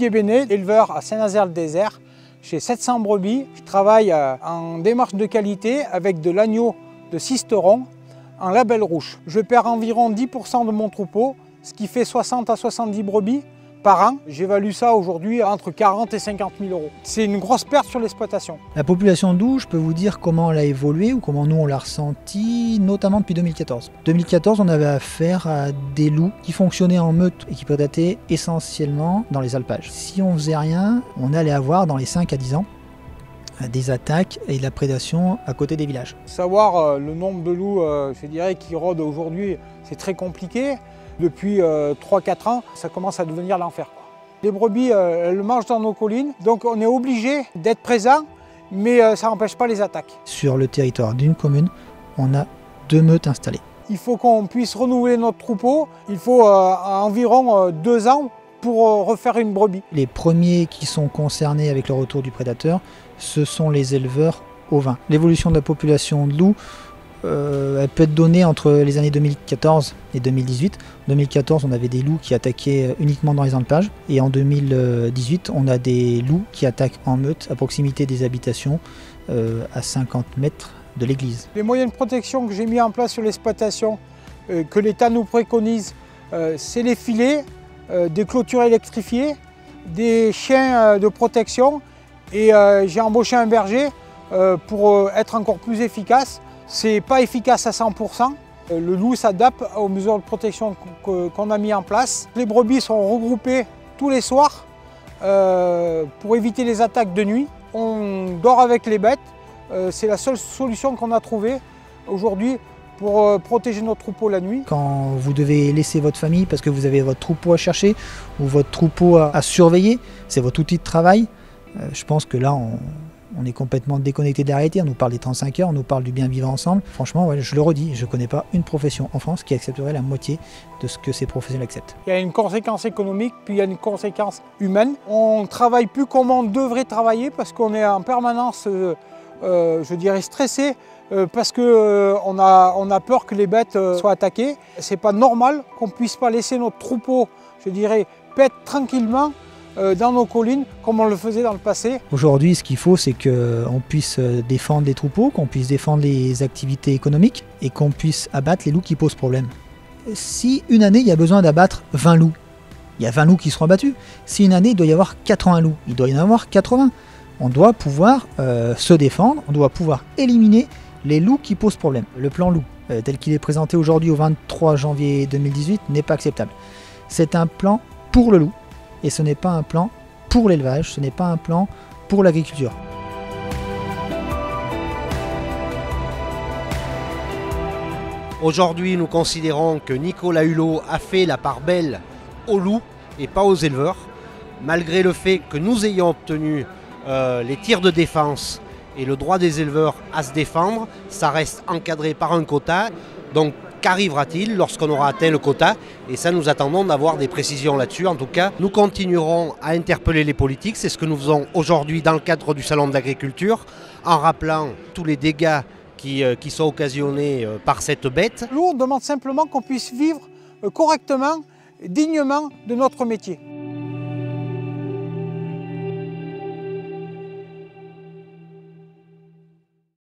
Didier Bénet, éleveur à Saint-Nazaire-le-Désert. J'ai 700 brebis. Je travaille en démarche de qualité avec de l'agneau de Sisteron en label rouge. Je perds environ 10% de mon troupeau, ce qui fait 60 à 70 brebis par an. J'évalue ça aujourd'hui entre 40 et 50 000 euros. C'est une grosse perte sur l'exploitation. La population de loups, je peux vous dire comment elle a évolué ou comment nous on l'a ressenti, notamment depuis 2014. 2014, on avait affaire à des loups qui fonctionnaient en meute et qui prédataient essentiellement dans les alpages. Si on faisait rien, on allait avoir dans les 5 à 10 ans des attaques et de la prédation à côté des villages. Savoir le nombre de loups, je dirais, qui rôdent aujourd'hui, c'est très compliqué. Depuis 3-4 ans, ça commence à devenir l'enfer. Les brebis, elles mangent dans nos collines, donc on est obligé d'être présent, mais ça n'empêche pas les attaques. Sur le territoire d'une commune, on a 2 meutes installées. Il faut qu'on puisse renouveler notre troupeau. Il faut environ 2 ans pour refaire une brebis. Les premiers qui sont concernés avec le retour du prédateur, ce sont les éleveurs ovins. L'évolution de la population de loups, elle peut être donnée entre les années 2014 et 2018. En 2014, on avait des loups qui attaquaient uniquement dans les alpages. Et en 2018, on a des loups qui attaquent en meute à proximité des habitations, à 50 mètres de l'église. Les moyens de protection que j'ai mis en place sur l'exploitation, que l'État nous préconise, c'est les filets, des clôtures électrifiées, des chiens de protection. Et j'ai embauché un berger pour être encore plus efficace. C'est pas efficace à 100%. Le loup s'adapte aux mesures de protection qu'on a mis en place. Les brebis sont regroupées tous les soirs pour éviter les attaques de nuit. On dort avec les bêtes. C'est la seule solution qu'on a trouvée aujourd'hui pour protéger notre troupeau la nuit. Quand vous devez laisser votre famille parce que vous avez votre troupeau à chercher ou votre troupeau à surveiller, c'est votre outil de travail. Je pense que là, on est complètement déconnecté de la réalité. On nous parle des 35 heures, on nous parle du bien vivre ensemble. Franchement, ouais, je le redis, je ne connais pas une profession en France qui accepterait la moitié de ce que ces professionnels acceptent. Il y a une conséquence économique, puis il y a une conséquence humaine. On ne travaille plus comme on devrait travailler parce qu'on est en permanence, je dirais, stressé parce qu'on a peur que les bêtes soient attaquées. Ce n'est pas normal qu'on ne puisse pas laisser notre troupeau, je dirais, paître tranquillement dans nos collines comme on le faisait dans le passé. Aujourd'hui, ce qu'il faut, c'est qu'on puisse défendre les troupeaux, qu'on puisse défendre les activités économiques et qu'on puisse abattre les loups qui posent problème. Si une année, il y a besoin d'abattre 20 loups, il y a 20 loups qui seront abattus. Si une année, il doit y avoir 80 loups, il doit y en avoir 80. On doit pouvoir se défendre, on doit pouvoir éliminer les loups qui posent problème. Le plan loup, tel qu'il est présenté aujourd'hui au 23 janvier 2018, n'est pas acceptable. C'est un plan pour le loup. Et ce n'est pas un plan pour l'élevage, ce n'est pas un plan pour l'agriculture. Aujourd'hui, nous considérons que Nicolas Hulot a fait la part belle aux loups et pas aux éleveurs, malgré le fait que nous ayons obtenu les tirs de défense et le droit des éleveurs à se défendre. Ça reste encadré par un quota. Donc, qu'arrivera-t-il lorsqu'on aura atteint le quota? Et ça, nous attendons d'avoir des précisions là-dessus. En tout cas, nous continuerons à interpeller les politiques. C'est ce que nous faisons aujourd'hui dans le cadre du Salon de l'Agriculture, en rappelant tous les dégâts qui sont occasionnés par cette bête. Nous, on demande simplement qu'on puisse vivre correctement, dignement de notre métier.